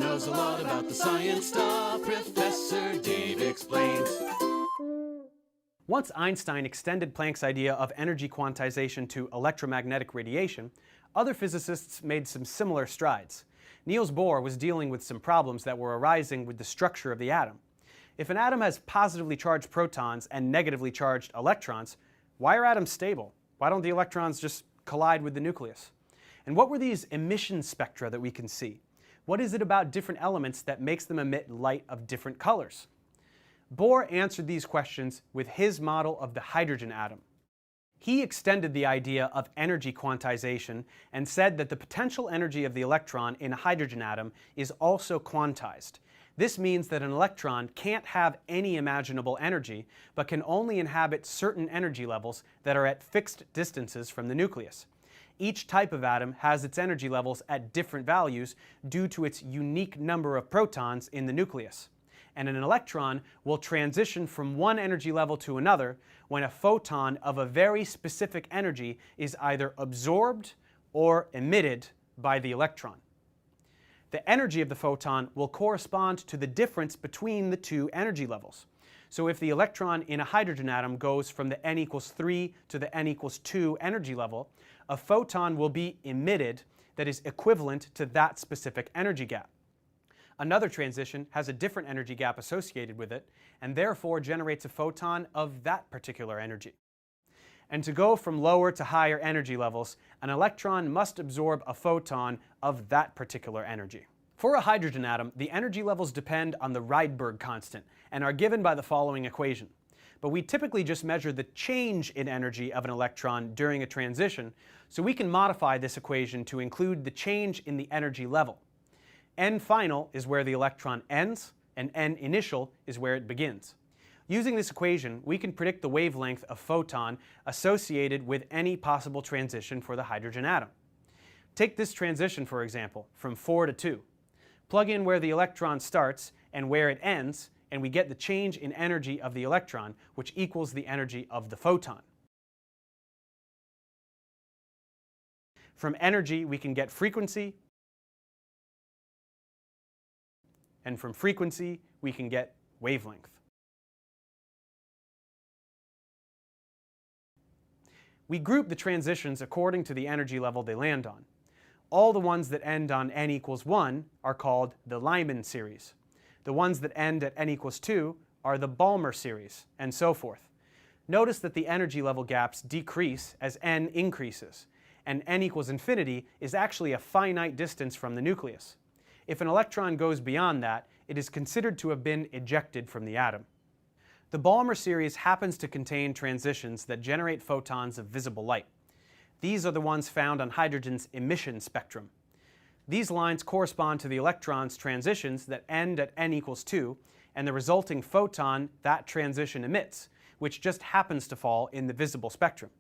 knows a lot about the science stuff. Professor Dave explains. Once Einstein extended Planck's idea of energy quantization to electromagnetic radiation, other physicists made some similar strides. Niels Bohr was dealing with some problems that were arising with the structure of the atom. If an atom has positively charged protons and negatively charged electrons, why are atoms stable? Why don't the electrons just collide with the nucleus? And what were these emission spectra that we can see? What is it about different elements that makes them emit light of different colors? Bohr answered these questions with his model of the hydrogen atom. He extended the idea of energy quantization and said that the potential energy of the electron in a hydrogen atom is also quantized. This means that an electron can't have any imaginable energy, but can only inhabit certain energy levels that are at fixed distances from the nucleus. Each type of atom has its energy levels at different values due to its unique number of protons in the nucleus. And an electron will transition from one energy level to another when a photon of a very specific energy is either absorbed or emitted by the electron. The energy of the photon will correspond to the difference between the two energy levels. So if the electron in a hydrogen atom goes from the n equals 3 to the n equals 2 energy level, a photon will be emitted that is equivalent to that specific energy gap. Another transition has a different energy gap associated with it, and therefore generates a photon of that particular energy. And to go from lower to higher energy levels, an electron must absorb a photon of that particular energy. For a hydrogen atom, the energy levels depend on the Rydberg constant and are given by the following equation. But we typically just measure the change in energy of an electron during a transition, so we can modify this equation to include the change in the energy level. N final is where the electron ends, and N initial is where it begins. Using this equation, we can predict the wavelength of photon associated with any possible transition for the hydrogen atom. Take this transition, for example, from 4 to 2. Plug in where the electron starts and where it ends, and we get the change in energy of the electron, which equals the energy of the photon. From energy, we can get frequency, and from frequency, we can get wavelength. We group the transitions according to the energy level they land on. All the ones that end on n equals 1 are called the Lyman series. The ones that end at n equals 2 are the Balmer series, and so forth. Notice that the energy level gaps decrease as n increases, and n equals infinity is actually a finite distance from the nucleus. If an electron goes beyond that, it is considered to have been ejected from the atom. The Balmer series happens to contain transitions that generate photons of visible light. These are the ones found on hydrogen's emission spectrum. These lines correspond to the electron's transitions that end at n equals 2 and the resulting photon that transition emits, which just happens to fall in the visible spectrum.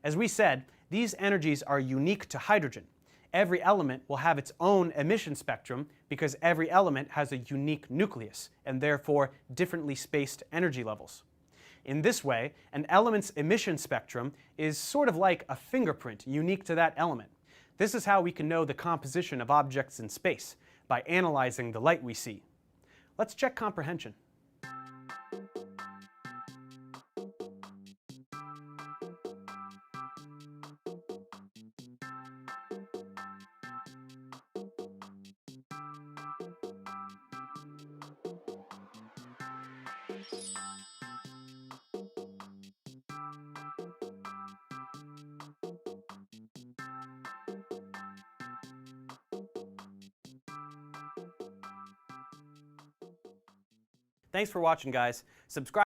As we said, these energies are unique to hydrogen. Every element will have its own emission spectrum because every element has a unique nucleus and therefore differently spaced energy levels. In this way, an element's emission spectrum is sort of like a fingerprint unique to that element. This is how we can know the composition of objects in space, by analyzing the light we see. Let's check comprehension. Thanks for watching, guys. Subscribe